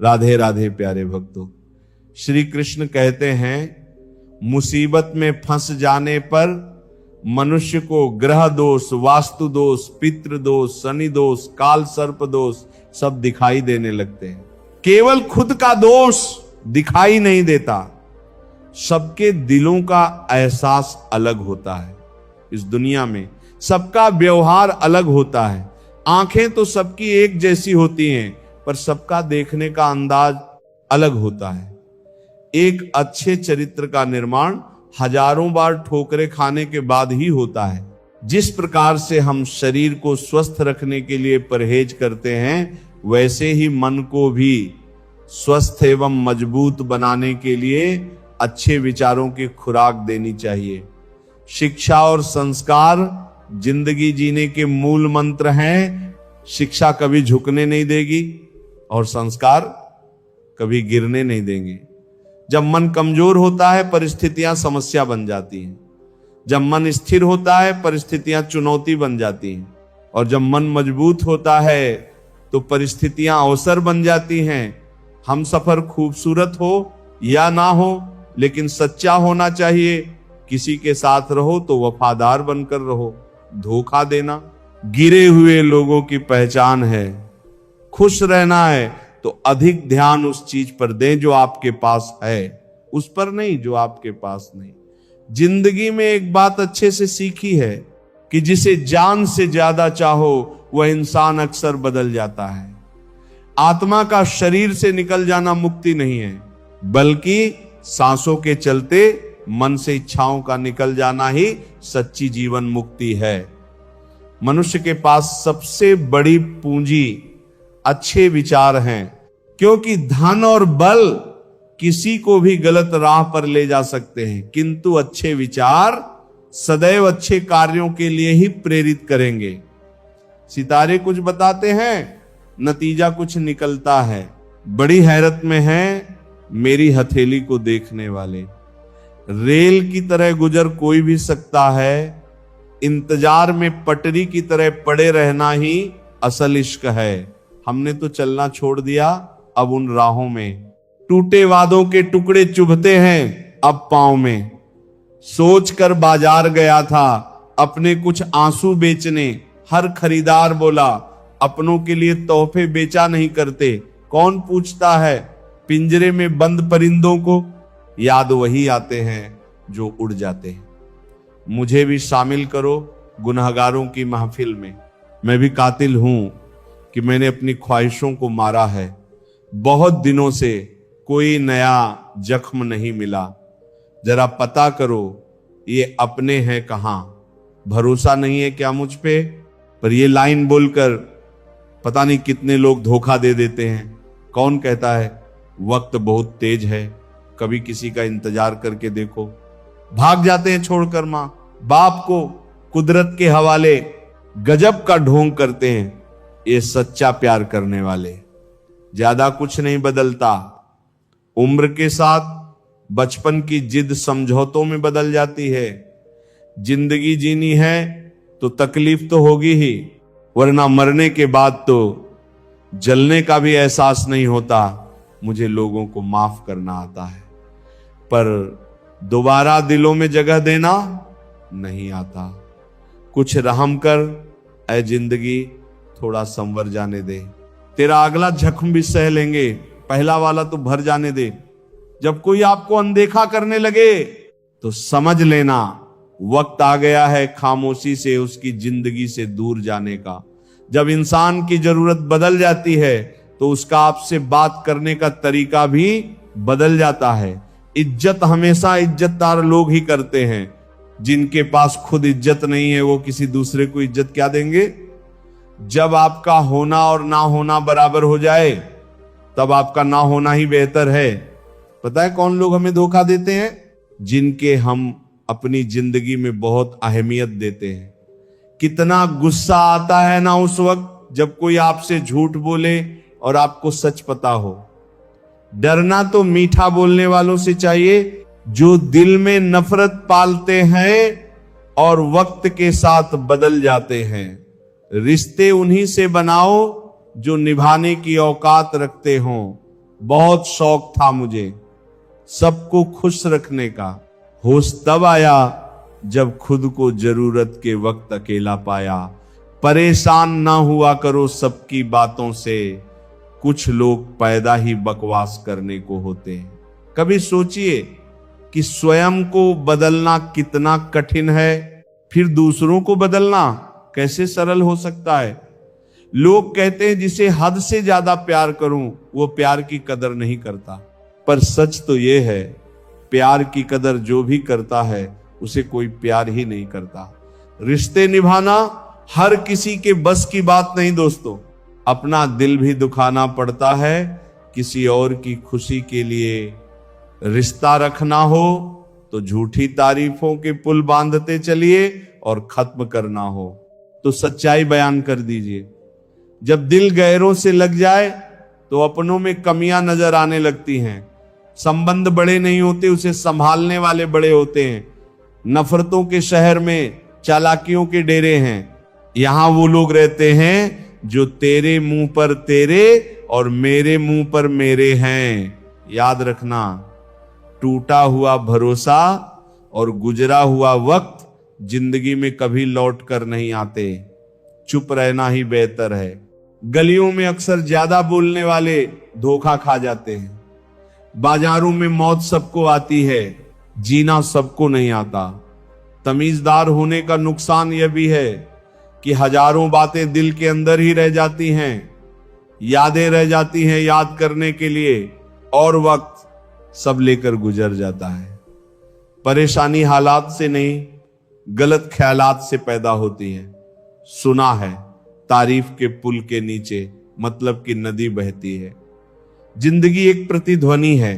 राधे राधे प्यारे भक्तों, श्री कृष्ण कहते हैं मुसीबत में फंस जाने पर मनुष्य को ग्रह दोष, वास्तु दोष, पितृ दोष, शनि दोष, काल सर्प दोष सब दिखाई देने लगते हैं। केवल खुद का दोष दिखाई नहीं देता, सबके दिलों का एहसास अलग होता है। इस दुनिया में सबका व्यवहार अलग होता है। आंखें तो सबकी एक जैसी होती हैं, पर सबका देखने का अंदाज अलग होता है। एक अच्छे चरित्र का निर्माण हजारों बार ठोकरें खाने के बाद ही होता है। जिस प्रकार से हम शरीर को स्वस्थ रखने के लिए परहेज करते हैं, वैसे ही मन को भी स्वस्थ एवं मजबूत बनाने के लिए अच्छे विचारों की खुराक देनी चाहिए। शिक्षा और संस्कार जिंदगी जीने के मूल मंत्र हैं। शिक्षा कभी झुकने नहीं देगी और संस्कार कभी गिरने नहीं देंगे। जब मन कमजोर होता है, परिस्थितियां समस्या बन जाती हैं। जब मन स्थिर होता है, परिस्थितियां चुनौती बन जाती हैं। और जब मन मजबूत होता है, तो परिस्थितियां अवसर बन जाती हैं। हम सफर खूबसूरत हो या ना हो, लेकिन सच्चा होना चाहिए। किसी के साथ रहो तो वफादार बनकर रहो। धोखा देना गिरे हुए लोगों की पहचान है। खुश रहना है तो अधिक ध्यान उस चीज पर दें जो आपके पास है, उस पर नहीं जो आपके पास नहीं। जिंदगी में एक बात अच्छे से सीखी है कि जिसे जान से ज्यादा चाहो वह इंसान अक्सर बदल जाता है। आत्मा का शरीर से निकल जाना मुक्ति नहीं है, बल्कि सांसों के चलते मन से इच्छाओं का निकल जाना ही सच्ची जीवन मुक्ति है। मनुष्य के पास सबसे बड़ी पूंजी अच्छे विचार हैं, क्योंकि धन और बल किसी को भी गलत राह पर ले जा सकते हैं, किंतु अच्छे विचार सदैव अच्छे कार्यों के लिए ही प्रेरित करेंगे। सितारे कुछ बताते हैं, नतीजा कुछ निकलता है। बड़ी हैरत में है मेरी हथेली को देखने वाले। रेल की तरह गुजर कोई भी सकता है, इंतजार में पटरी की तरह पड़े रहना ही असल इश्क है। हमने तो चलना छोड़ दिया अब उन राहों में। टूटे वादों के टुकड़े चुभते हैं अब पांव में। सोच कर बाजार गया था अपने कुछ आंसू बेचने। हर खरीदार बोला अपनों के लिए तोहफे बेचा नहीं करते। कौन पूछता है पिंजरे में बंद परिंदों को? याद वही आते हैं जो उड़ जाते हैं। मुझे भी शामिल करो गुनहगारों की महफिल में। मैं भी कातिल हूं कि मैंने अपनी ख्वाहिशों को मारा है। बहुत दिनों से कोई नया जख्म नहीं मिला। जरा पता करो ये अपने हैं कहां। भरोसा नहीं है क्या मुझ पे? पर ये लाइन बोलकर पता नहीं कितने लोग धोखा दे देते हैं। कौन कहता है वक्त बहुत तेज है, कभी किसी का इंतजार करके देखो। भाग जाते हैं छोड़कर मां बाप को कुदरत के हवाले। गजब का ढोंग करते हैं ये सच्चा प्यार करने वाले। ज्यादा कुछ नहीं बदलता। उम्र के साथ बचपन की जिद समझौतों में बदल जाती है। जिंदगी जीनी है तो तकलीफ तो होगी ही, वरना मरने के बाद तो जलने का भी एहसास नहीं होता। मुझे लोगों को माफ करना आता है, पर दोबारा दिलों में जगह देना नहीं आता। कुछ रहम कर ऐ जिंदगी, थोड़ा संवर जाने दे। तेरा अगला जख्म भी सह लेंगे, पहला वाला तो भर जाने दे। जब कोई आपको अनदेखा करने लगे तो समझ लेना वक्त आ गया है खामोशी से उसकी जिंदगी से दूर जाने का। जब इंसान की जरूरत बदल जाती है तो उसका आपसे बात करने का तरीका भी बदल जाता है। इज्जत हमेशा इज्जतदार लोग ही करते हैं। जिनके पास खुद इज्जत नहीं है वो किसी दूसरे को इज्जत क्या देंगे? जब आपका होना और ना होना बराबर हो जाए तब आपका ना होना ही बेहतर है। पता है कौन लोग हमें धोखा देते हैं? जिनके हम अपनी जिंदगी में बहुत अहमियत देते हैं। कितना गुस्सा आता है ना उस वक्त जब कोई आपसे झूठ बोले और आपको सच पता हो। डरना तो मीठा बोलने वालों से चाहिए जो दिल में नफरत पालते हैं और वक्त के साथ बदल जाते हैं। रिश्ते उन्हीं से बनाओ जो निभाने की औकात रखते हों। बहुत शौक था मुझे सबको खुश रखने का। होश तब आया जब खुद को जरूरत के वक्त अकेला पाया। परेशान ना हुआ करो सबकी बातों से, कुछ लोग पैदा ही बकवास करने को होते हैं। कभी सोचिए कि स्वयं को बदलना कितना कठिन है, फिर दूसरों को बदलना कैसे सरल हो सकता है। लोग कहते हैं जिसे हद से ज्यादा प्यार करूं वो प्यार की कदर नहीं करता, पर सच तो ये है प्यार की कदर जो भी करता है उसे कोई प्यार ही नहीं करता। रिश्ते निभाना हर किसी के बस की बात नहीं दोस्तों। अपना दिल भी दुखाना पड़ता है किसी और की खुशी के लिए। रिश्ता रखना हो तो झूठी तारीफों के पुल बांधते चलिए और खत्म करना हो तो सच्चाई बयान कर दीजिए। जब दिल गैरों से लग जाए तो अपनों में कमियां नजर आने लगती हैं। संबंध बड़े नहीं होते, उसे संभालने वाले बड़े होते हैं। नफरतों के शहर में चालाकियों के डेरे हैं। यहां वो लोग रहते हैं जो तेरे मुंह पर तेरे और मेरे मुंह पर मेरे हैं। याद रखना, टूटा हुआ भरोसा और गुजरा हुआ वक्त जिंदगी में कभी लौट कर नहीं आते। चुप रहना ही बेहतर है। गलियों में अक्सर ज्यादा बोलने वाले धोखा खा जाते हैं। बाजारों में मौत सबको आती है, जीना सबको नहीं आता। तमीजदार होने का नुकसान यह भी है कि हजारों बातें दिल के अंदर ही रह जाती हैं, यादें रह जाती हैं याद करने के लिए, और वक्त सब लेकर गुजर जाता है। परेशानी हालात से नहीं, गलत ख्यालात से पैदा होती है। सुना है तारीफ के पुल के नीचे मतलब की नदी बहती है। जिंदगी एक प्रतिध्वनि है,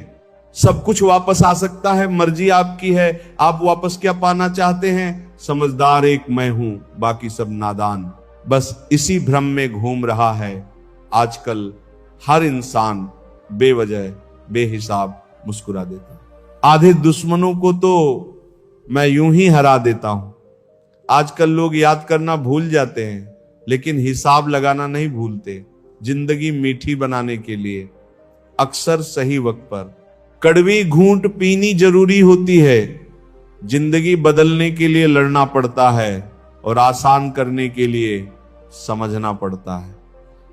सब कुछ वापस आ सकता है, मर्जी आपकी है। आप वापस क्या पाना चाहते हैं? समझदार एक मैं हूं, बाकी सब नादान। बस इसी भ्रम में घूम रहा है आजकल हर इंसान, बेवजह बेहिसाब मुस्कुरा देता। आधे दुश्मनों को तो मैं यूं ही हरा देता हूं। आजकल लोग याद करना भूल जाते हैं लेकिन हिसाब लगाना नहीं भूलते। जिंदगी मीठी बनाने के लिए अक्सर सही वक्त पर कड़वी घूंट पीनी जरूरी होती है। जिंदगी बदलने के लिए लड़ना पड़ता है और आसान करने के लिए समझना पड़ता है।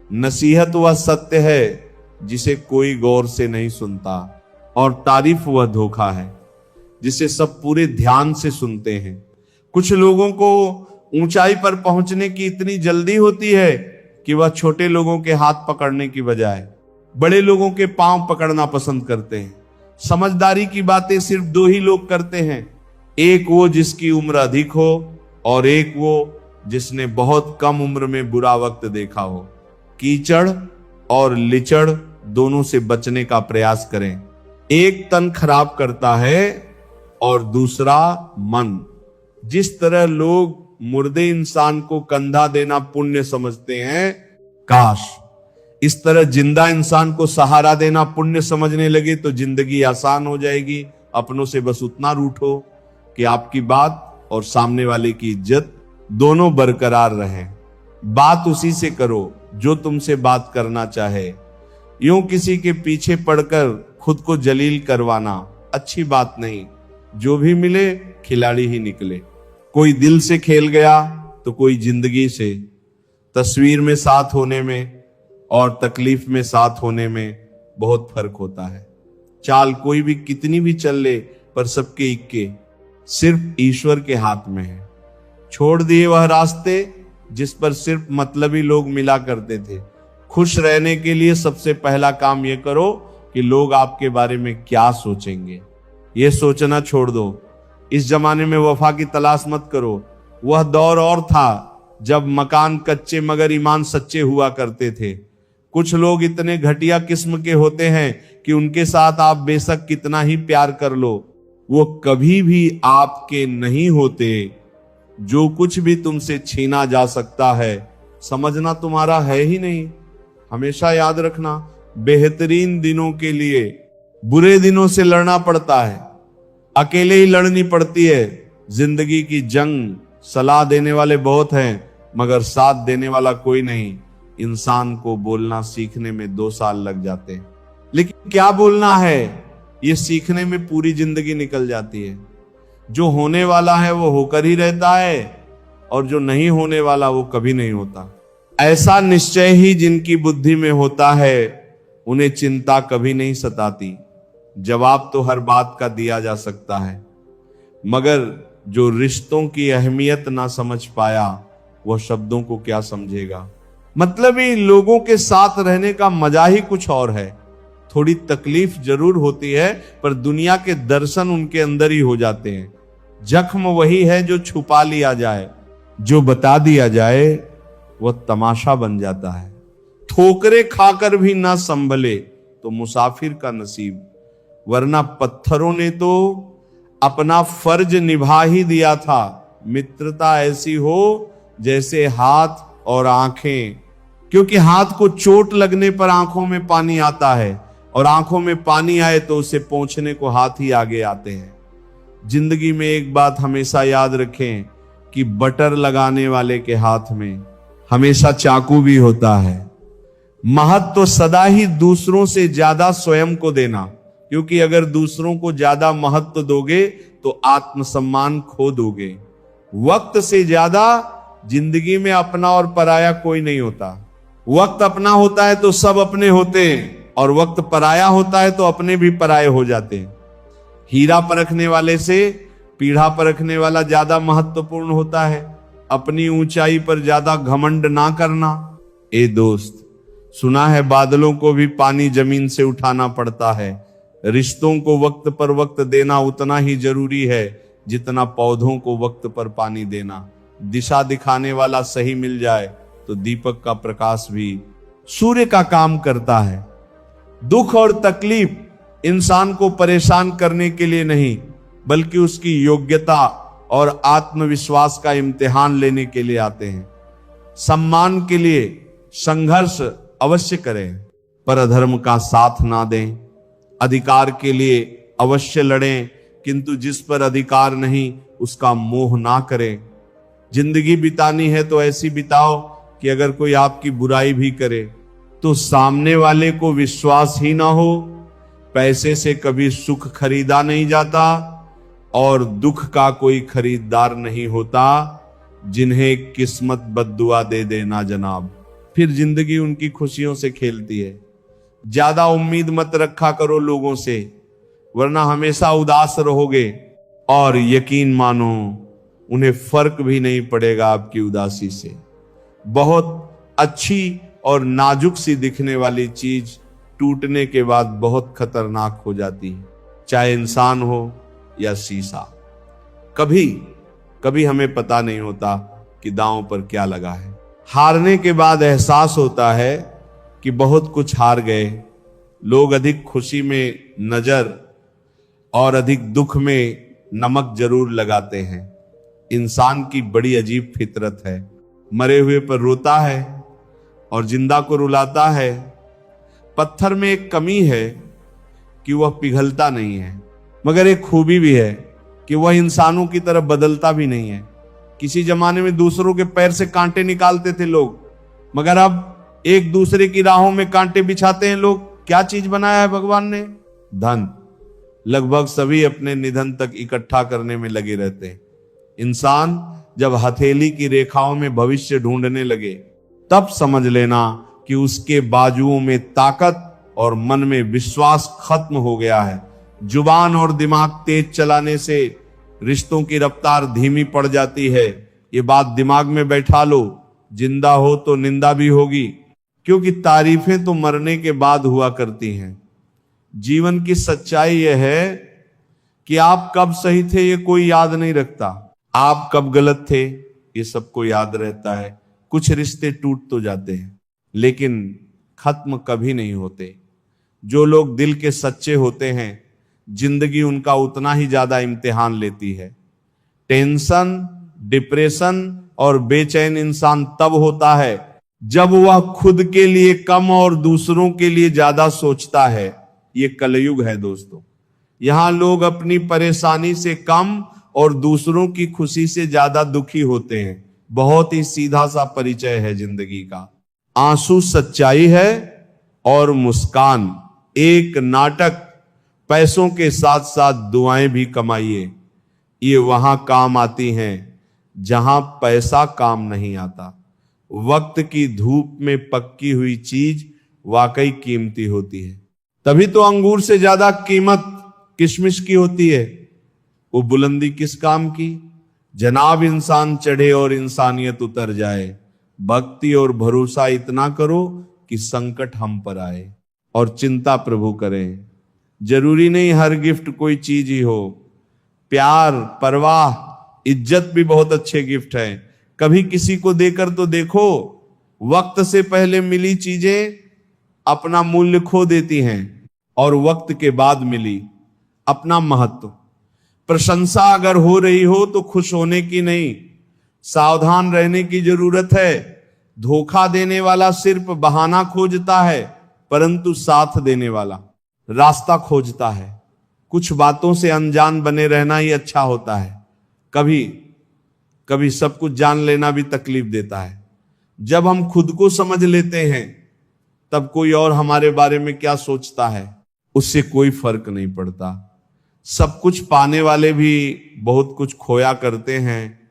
नसीहत वह सत्य है जिसे कोई गौर से नहीं सुनता, और तारीफ वह धोखा है जिसे सब पूरे ध्यान से सुनते हैं। कुछ लोगों को ऊंचाई पर पहुंचने की इतनी जल्दी होती है कि वह छोटे लोगों के हाथ पकड़ने की बजाय बड़े लोगों के पांव पकड़ना पसंद करते हैं। समझदारी की बातें सिर्फ दो ही लोग करते हैं, एक वो जिसकी उम्र अधिक हो और एक वो जिसने बहुत कम उम्र में बुरा वक्त देखा हो। कीचड़ और लिचड़ दोनों से बचने का प्रयास करें। एक तन खराब करता है और दूसरा मन। जिस तरह लोग मुर्दे इंसान को कंधा देना पुण्य समझते हैं, काश इस तरह जिंदा इंसान को सहारा देना पुण्य समझने लगे तो जिंदगी आसान हो जाएगी। अपनों से बस उतना रूठो कि आपकी बात और सामने वाले की इज्जत दोनों बरकरार रहें। बात उसी से करो जो तुमसे बात करना चाहे। यूं किसी के पीछे पड़कर खुद को जलील करवाना अच्छी बात नहीं। जो भी मिले खिलाड़ी ही निकले। कोई दिल से खेल गया तो कोई जिंदगी से। तस्वीर में साथ होने में और तकलीफ में साथ होने में बहुत फर्क होता है। चाल कोई भी कितनी भी चल ले, पर सबके इक्के सिर्फ ईश्वर के हाथ में है। छोड़ दिए वह रास्ते जिस पर सिर्फ मतलबी लोग मिला करते थे। खुश रहने के लिए सबसे पहला काम यह करो कि लोग आपके बारे में क्या सोचेंगे। यह सोचना छोड़ दो। इस जमाने में वफा की तलाश मत करो। वह दौर और था जब मकान कच्चे मगर ईमान सच्चे हुआ करते थे। कुछ लोग इतने घटिया किस्म के होते हैं कि उनके साथ आप बेशक कितना ही प्यार कर लो, वो कभी भी आपके नहीं होते। जो कुछ भी तुमसे छीना जा सकता है समझना तुम्हारा है ही नहीं। हमेशा याद रखना, बेहतरीन दिनों के लिए बुरे दिनों से लड़ना पड़ता है। अकेले ही लड़नी पड़ती है। जिंदगी की जंग सलाह देने वाले बहुत हैं मगर साथ देने वाला कोई नहीं। इंसान को बोलना सीखने में 2 साल लग जाते हैं। लेकिन क्या बोलना है, ये सीखने में पूरी जिंदगी निकल जाती है। जो होने वाला है वो होकर ही रहता है, और जो नहीं होने वाला वो कभी नहीं होता। ऐसा निश्चय ही जिनकी बुद्धि में होता है, उन्हें चिंता कभी नहीं सताती। जवाब तो हर बात का दिया जा सकता है, मगर जो रिश्तों की अहमियत ना समझ पाया, वह शब्दों को क्या समझेगा। मतलब ही लोगों के साथ रहने का मजा ही कुछ और है। थोड़ी तकलीफ जरूर होती है, पर दुनिया के दर्शन उनके अंदर ही हो जाते हैं। जख्म वही है जो छुपा लिया जाए, जो बता दिया जाए वह तमाशा बन जाता है। ठोकरे खाकर भी ना संभले तो मुसाफिर का नसीब, वरना पत्थरों ने तो अपना फर्ज निभा ही दिया था। मित्रता ऐसी हो जैसे हाथ और आंखें, क्योंकि हाथ को चोट लगने पर आंखों में पानी आता है, और आंखों में पानी आए तो उसे पोंछने को हाथ ही आगे आते हैं। जिंदगी में एक बात हमेशा याद रखें कि बटर लगाने वाले के हाथ में हमेशा चाकू भी होता है। महत्व तो सदा ही दूसरों से ज्यादा स्वयं को देना, क्योंकि अगर दूसरों को ज्यादा महत्व दोगे तो आत्मसम्मान खो दोगे। वक्त से ज्यादा जिंदगी में अपना और पराया कोई नहीं होता। वक्त अपना होता है तो सब अपने होते हैं, और वक्त पराया होता है तो अपने भी पराये हो जाते हैं। हीरा परखने वाले से पीढ़ा परखने वाला ज्यादा महत्वपूर्ण होता है। अपनी ऊंचाई पर ज्यादा घमंड ना करना। ए दोस्त, सुना है बादलों को भी पानी जमीन से उठाना पड़ता है। रिश्तों को वक्त पर वक्त देना उतना ही जरूरी है जितना पौधों को वक्त पर पानी देना। दिशा दिखाने वाला सही मिल जाए तो दीपक का प्रकाश भी सूर्य का काम करता है। दुख और तकलीफ इंसान को परेशान करने के लिए नहीं, बल्कि उसकी योग्यता और आत्मविश्वास का इम्तिहान लेने के लिए आते हैं। सम्मान के लिए संघर्ष अवश्य करें, पर अधर्म का साथ ना दें। अधिकार के लिए अवश्य लड़ें, किंतु जिस पर अधिकार नहीं उसका मोह ना करें। जिंदगी बितानी है तो ऐसी बिताओ कि अगर कोई आपकी बुराई भी करे तो सामने वाले को विश्वास ही ना हो। पैसे से कभी सुख खरीदा नहीं जाता, और दुख का कोई खरीदार नहीं होता। जिन्हें किस्मत बद्दुआ दे देना जनाब, फिर जिंदगी उनकी खुशियों से खेलती है। ज्यादा उम्मीद मत रखा करो लोगों से, वरना हमेशा उदास रहोगे, और यकीन मानो उन्हें फर्क भी नहीं पड़ेगा आपकी उदासी से। बहुत अच्छी और नाजुक सी दिखने वाली चीज टूटने के बाद बहुत खतरनाक हो जाती है, चाहे इंसान हो या शीशा। कभी कभी हमें पता नहीं होता कि दांव पर क्या लगा है। हारने के बाद एहसास होता है कि बहुत कुछ हार गए। लोग अधिक खुशी में नजर और अधिक दुख में नमक जरूर लगाते हैं। इंसान की बड़ी अजीब फितरत है। मरे हुए पर रोता है और जिंदा को रुलाता है। पत्थर में एक कमी है कि वह पिघलता नहीं है, मगर एक खूबी भी है कि वह इंसानों की तरह बदलता भी नहीं है। किसी जमाने में दूसरों के पैर से कांटे निकालते थे लोग, मगर अब एक दूसरे की राहों में कांटे बिछाते हैं लोग। क्या चीज बनाया है भगवान ने? धन। लगभग सभी अपने निधन तक इकट्ठा करने में लगे रहते हैं। इंसान जब हथेली की रेखाओं में भविष्य ढूंढने लगे, तब समझ लेना कि उसके बाजुओं में ताकत और मन में विश्वास खत्म हो गया है। जुबान और दिमाग तेज चलाने से रिश्तों की रफ्तार धीमी पड़ जाती है। ये बात दिमाग में बैठा लो। जिंदा हो तो निंदा भी होगी, क्योंकि तारीफें तो मरने के बाद हुआ करती हैं। जीवन की सच्चाई यह है कि आप कब सही थे ये कोई याद नहीं रखता, आप कब गलत थे ये सबको याद रहता है। कुछ रिश्ते टूट तो जाते हैं, लेकिन खत्म कभी नहीं होते। जो लोग दिल के सच्चे होते हैं, जिंदगी उनका उतना ही ज्यादा इम्तिहान लेती है। टेंशन, डिप्रेशन और बेचैन इंसान तब होता है जब वह खुद के लिए कम और दूसरों के लिए ज्यादा सोचता है। ये कलयुग है दोस्तों। यहां लोग अपनी परेशानी से कम और दूसरों की खुशी से ज्यादा दुखी होते हैं। बहुत ही सीधा सा परिचय है जिंदगी का। आंसू सच्चाई है और मुस्कान एक नाटक, पैसों के साथ साथ दुआएं भी कमाइए। ये वहां काम आती हैं जहां पैसा काम नहीं आता। वक्त की धूप में पक्की हुई चीज वाकई कीमती होती है। तभी तो अंगूर से ज्यादा कीमत किशमिश की होती है। वो बुलंदी किस काम की? जनाब इंसान चढ़े और इंसानियत उतर जाए। भक्ति और भरोसा इतना करो कि संकट हम पर आए और चिंता प्रभु करें। जरूरी नहीं हर गिफ्ट कोई चीज ही हो। प्यार, परवाह, इज्जत भी बहुत अच्छे गिफ्ट हैं। कभी किसी को देकर तो देखो, वक्त से पहले मिली चीजें अपना मूल्य खो देती हैं और वक्त के बाद मिली अपना महत्व। प्रशंसा अगर हो रही हो तो खुश होने की नहीं, सावधान रहने की जरूरत है। धोखा देने वाला सिर्फ बहाना खोजता है, परंतु साथ देने वाला रास्ता खोजता है। कुछ बातों से अनजान बने रहना ही अच्छा होता है। कभी कभी सब कुछ जान लेना भी तकलीफ देता है। जब हम खुद को समझ लेते हैं तब कोई और हमारे बारे में क्या सोचता है उससे कोई फर्क नहीं पड़ता। सब कुछ पाने वाले भी बहुत कुछ खोया करते हैं।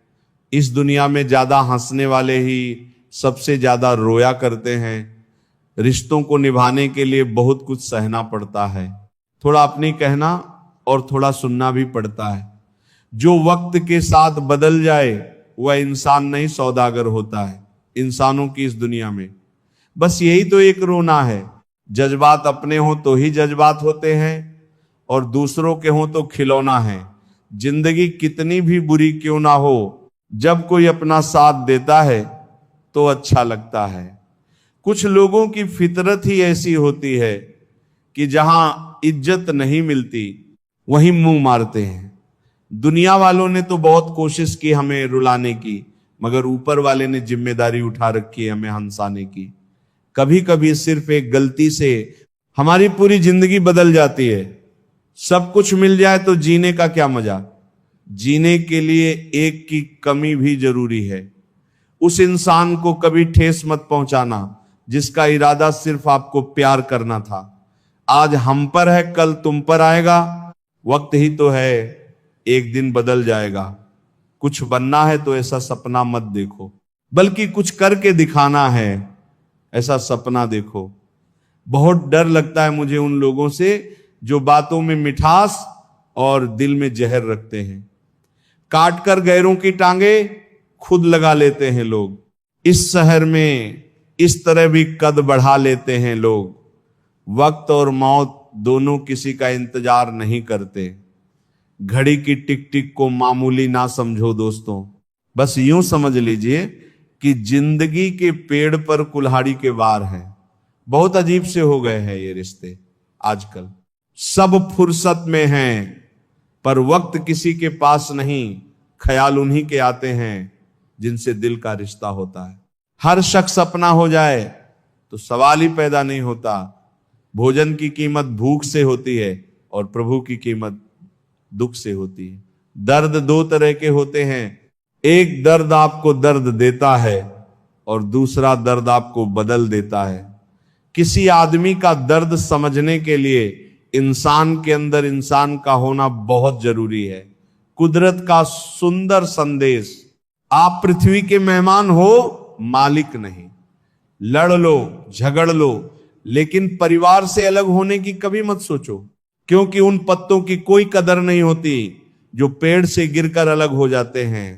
इस दुनिया में ज्यादा हंसने वाले ही सबसे ज्यादा रोया करते हैं। रिश्तों को निभाने के लिए बहुत कुछ सहना पड़ता है। थोड़ा अपनी कहना और थोड़ा सुनना भी पड़ता है। जो वक्त के साथ बदल जाए वह इंसान नहीं सौदागर होता है। इंसानों की इस दुनिया में बस यही तो एक रोना है। जज्बात अपने हो तो ही जज्बात होते हैं और दूसरों के हो तो खिलौना है। जिंदगी कितनी भी बुरी क्यों ना हो, जब कोई अपना साथ देता है तो अच्छा लगता है। कुछ लोगों की फितरत ही ऐसी होती है कि जहां इज्जत नहीं मिलती वहीं मुंह मारते हैं। दुनिया वालों ने तो बहुत कोशिश की हमें रुलाने की, मगर ऊपर वाले ने जिम्मेदारी उठा रखी है हमें हंसाने की। कभी कभी सिर्फ एक गलती से हमारी पूरी जिंदगी बदल जाती है। सब कुछ मिल जाए तो जीने का क्या मजा। जीने के लिए एक की कमी भी जरूरी है। उस इंसान को कभी ठेस मत पहुंचाना जिसका इरादा सिर्फ आपको प्यार करना था। आज हम पर है, कल तुम पर आएगा। वक्त ही तो है, एक दिन बदल जाएगा। कुछ बनना है तो ऐसा सपना मत देखो, बल्कि कुछ करके दिखाना है ऐसा सपना देखो। बहुत डर लगता है मुझे उन लोगों से जो बातों में मिठास और दिल में जहर रखते हैं। काट कर गैरों की टांगे खुद लगा लेते हैं लोग। इस शहर में इस तरह भी कद बढ़ा लेते हैं लोग। वक्त और मौत दोनों किसी का इंतजार नहीं करते। घड़ी की टिक टिक को मामूली ना समझो दोस्तों। बस यूं समझ लीजिए कि जिंदगी के पेड़ पर कुल्हाड़ी के वार हैं। बहुत अजीब से हो गए हैं ये रिश्ते आजकल। सब फुर्सत में हैं पर वक्त किसी के पास नहीं। ख्याल उन्हीं के आते हैं जिनसे दिल का रिश्ता होता है। हर शख्स अपना हो जाए तो सवाल ही पैदा नहीं होता। भोजन की कीमत भूख से होती है और प्रभु की कीमत दुख से होती है। दर्द दो तरह के होते हैं। एक दर्द आपको दर्द देता है और दूसरा दर्द आपको बदल देता है। किसी आदमी का दर्द समझने के लिए इंसान के अंदर इंसान का होना बहुत जरूरी है। कुदरत का सुंदर संदेश, आप पृथ्वी के मेहमान हो, मालिक नहीं। लड़ लो, झगड़ लो, लेकिन परिवार से अलग होने की कभी मत सोचो, क्योंकि उन पत्तों की कोई कदर नहीं होती जो पेड़ से गिरकर अलग हो जाते हैं।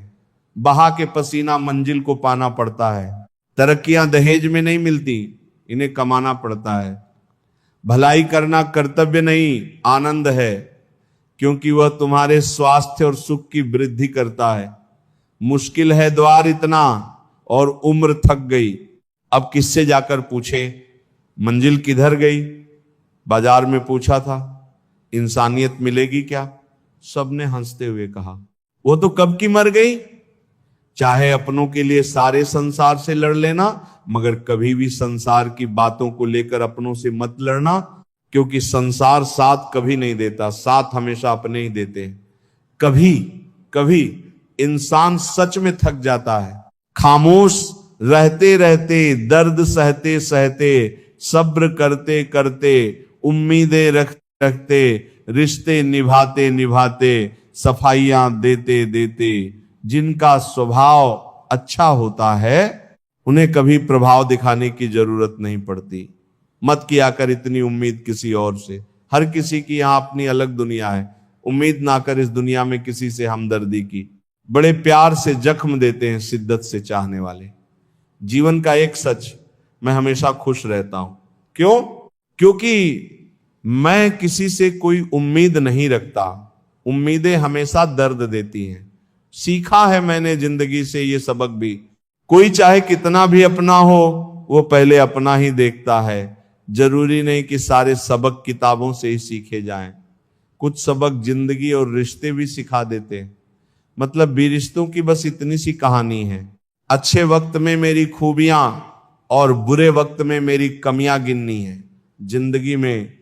बहा के पसीना मंजिल को पाना पड़ता है। तरक्कियां दहेज में नहीं मिलती, इन्हें कमाना पड़ता है। भलाई करना कर्तव्य नहीं, आनंद है, क्योंकि वह तुम्हारे स्वास्थ्य और सुख की वृद्धि करता है। मुश्किल है द्वार इतना और उम्र थक गई, अब किससे जाकर पूछे मंजिल किधर गई। बाजार में पूछा था इंसानियत मिलेगी क्या, सबने हंसते हुए कहा वो तो कब की मर गई। चाहे अपनों के लिए सारे संसार से लड़ लेना, मगर कभी भी संसार की बातों को लेकर अपनों से मत लड़ना, क्योंकि संसार साथ कभी नहीं देता, साथ हमेशा अपने ही देते हैं। कभी कभी इंसान सच में थक जाता है। खामोश रहते रहते, दर्द सहते सहते, सब्र करते करते उम्मीदें रखते, रिश्ते निभाते निभाते, सफाइयां देते देते, जिनका स्वभाव अच्छा होता है उन्हें कभी प्रभाव दिखाने की जरूरत नहीं पड़ती। मत किया कर इतनी उम्मीद किसी और से। हर किसी की यहां अपनी अलग दुनिया है। उम्मीद ना कर इस दुनिया में किसी से हमदर्दी की। बड़े प्यार से जख्म देते हैं शिद्दत से चाहने वाले। जीवन का एक सच, मैं हमेशा खुश रहता हूं। क्यों? क्योंकि मैं किसी से कोई उम्मीद नहीं रखता। उम्मीदें हमेशा दर्द देती हैं। सीखा है मैंने जिंदगी से ये सबक भी। कोई चाहे कितना भी अपना हो, वो पहले अपना ही देखता है। जरूरी नहीं कि सारे सबक किताबों से ही सीखे जाएं। कुछ सबक जिंदगी और रिश्ते भी सिखा देते हैं। मतलब भी रिश्तों की बस इतनी सी कहानी है। अच्छे वक्त में मेरी खूबियां और बुरे वक्त में मेरी कमियां गिननी है। जिंदगी में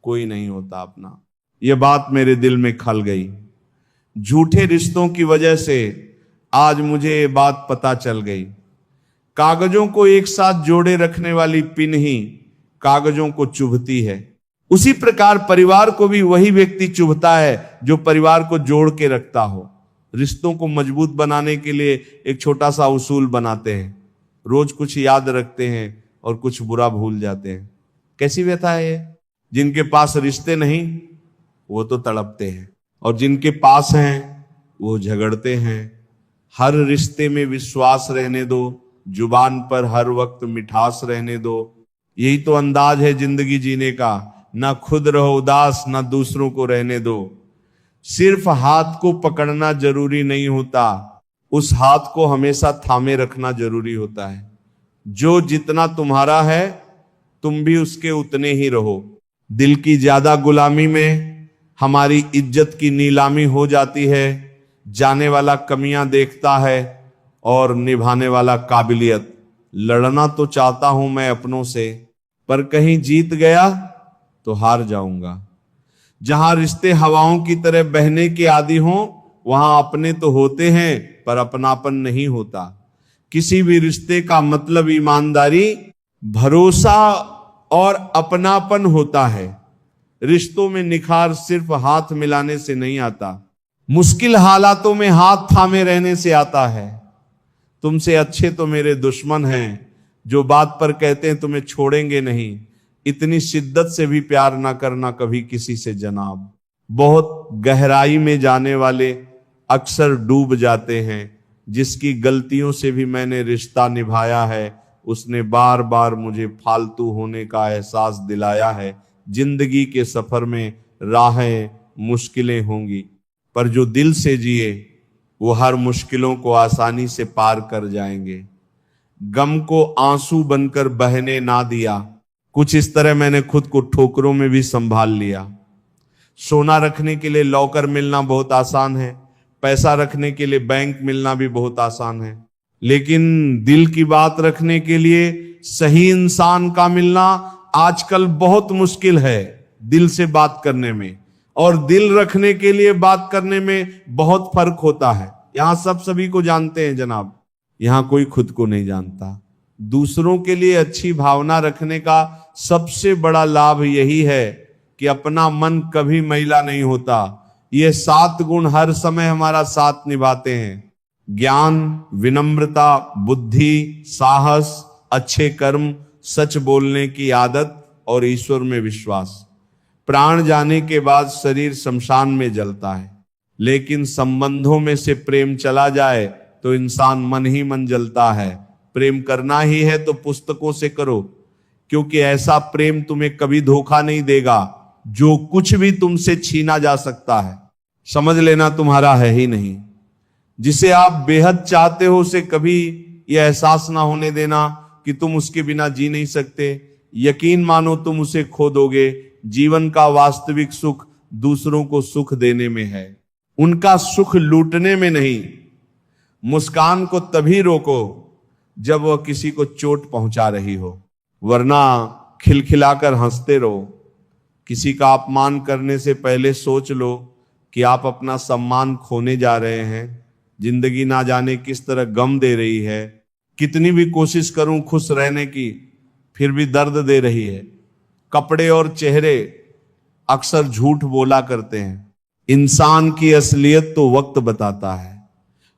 कोई नहीं होता अपना। यह बात मेरे दिल में खल गई। झूठे रिश्तों की वजह से आज मुझे ये बात पता चल गई। कागजों को एक साथ जोड़े रखने वाली पिन ही कागजों को चुभती है। उसी प्रकार परिवार को भी वही व्यक्ति चुभता है जो परिवार को जोड़ के रखता हो। रिश्तों को मजबूत बनाने के लिए एक छोटा सा उसूल बनाते हैं। रोज कुछ याद रखते हैं और कुछ बुरा भूल जाते हैं। कैसी व्यथा है ये? जिनके पास रिश्ते नहीं वो तो तड़पते हैं, और जिनके पास हैं वो झगड़ते हैं। हर रिश्ते में विश्वास रहने दो, जुबान पर हर वक्त मिठास रहने दो। यही तो अंदाज है जिंदगी जीने का। ना खुद रहो उदास, ना दूसरों को रहने दो। सिर्फ हाथ को पकड़ना जरूरी नहीं होता, उस हाथ को हमेशा थामे रखना जरूरी होता है। जो जितना तुम्हारा है तुम भी उसके उतने ही रहो। दिल की ज्यादा गुलामी में हमारी इज्जत की नीलामी हो जाती है। जाने वाला कमियां देखता है और निभाने वाला काबिलियत। लड़ना तो चाहता हूं मैं अपनों से, पर कहीं जीत गया तो हार जाऊंगा। जहां रिश्ते हवाओं की तरह बहने के आदी हों, वहां अपने तो होते हैं पर अपनापन नहीं होता। किसी भी रिश्ते का मतलब ईमानदारी, भरोसा और अपनापन होता है। रिश्तों में निखार सिर्फ हाथ मिलाने से नहीं आता, मुश्किल हालातों में हाथ थामे रहने से आता है। तुमसे अच्छे तो मेरे दुश्मन हैं जो बात पर कहते हैं तुम्हें छोड़ेंगे नहीं। इतनी शिद्दत से भी प्यार ना करना कभी किसी से जनाब। बहुत गहराई में जाने वाले अक्सर डूब जाते हैं। जिसकी गलतियों से भी मैंने रिश्ता निभाया है, उसने बार बार मुझे फालतू होने का एहसास दिलाया है। जिंदगी के सफर में राहें मुश्किलें होंगी, पर जो दिल से जिए वो हर मुश्किलों को आसानी से पार कर जाएंगे। गम को आंसू बनकर बहने ना दिया। कुछ इस तरह मैंने खुद को ठोकरों में भी संभाल लिया। सोना रखने के लिए लॉकर मिलना बहुत आसान है, पैसा रखने के लिए बैंक मिलना भी बहुत आसान है, लेकिन दिल की बात रखने के लिए सही इंसान का मिलना आजकल बहुत मुश्किल है। दिल से बात करने में और दिल रखने के लिए बात करने में बहुत फर्क होता है। यहां सब सभी को जानते हैं जनाब, यहां कोई खुद को नहीं जानता। दूसरों के लिए अच्छी भावना रखने का सबसे बड़ा लाभ यही है कि अपना मन कभी मैला नहीं होता। ये 7 गुण हर समय हमारा साथ निभाते हैं। ज्ञान, विनम्रता, बुद्धि, साहस, अच्छे कर्म, सच बोलने की आदत और ईश्वर में विश्वास। प्राण जाने के बाद शरीर शमशान में जलता है, लेकिन संबंधों में से प्रेम चला जाए तो इंसान मन ही मन जलता है। प्रेम करना ही है तो पुस्तकों से करो, क्योंकि ऐसा प्रेम तुम्हें कभी धोखा नहीं देगा जो कुछ भी तुमसे छीना जा सकता है समझ लेना तुम्हारा है ही नहीं। जिसे आप बेहद चाहते हो उसे कभी यह एहसास ना होने देना कि तुम उसके बिना जी नहीं सकते। यकीन मानो तुम उसे खो दोगे। जीवन का वास्तविक सुख दूसरों को सुख देने में है, उनका सुख लूटने में नहीं। मुस्कान को तभी रोको जब वह किसी को चोट पहुंचा रही हो, वरना खिलखिलाकर हंसते रहो। किसी का अपमान करने से पहले सोच लो कि आप अपना सम्मान खोने जा रहे हैं। जिंदगी ना जाने किस तरह गम दे रही है। कितनी भी कोशिश करूं खुश रहने की, फिर भी दर्द दे रही है। कपड़े और चेहरे अक्सर झूठ बोला करते हैं। इंसान की असलियत तो वक्त बताता है।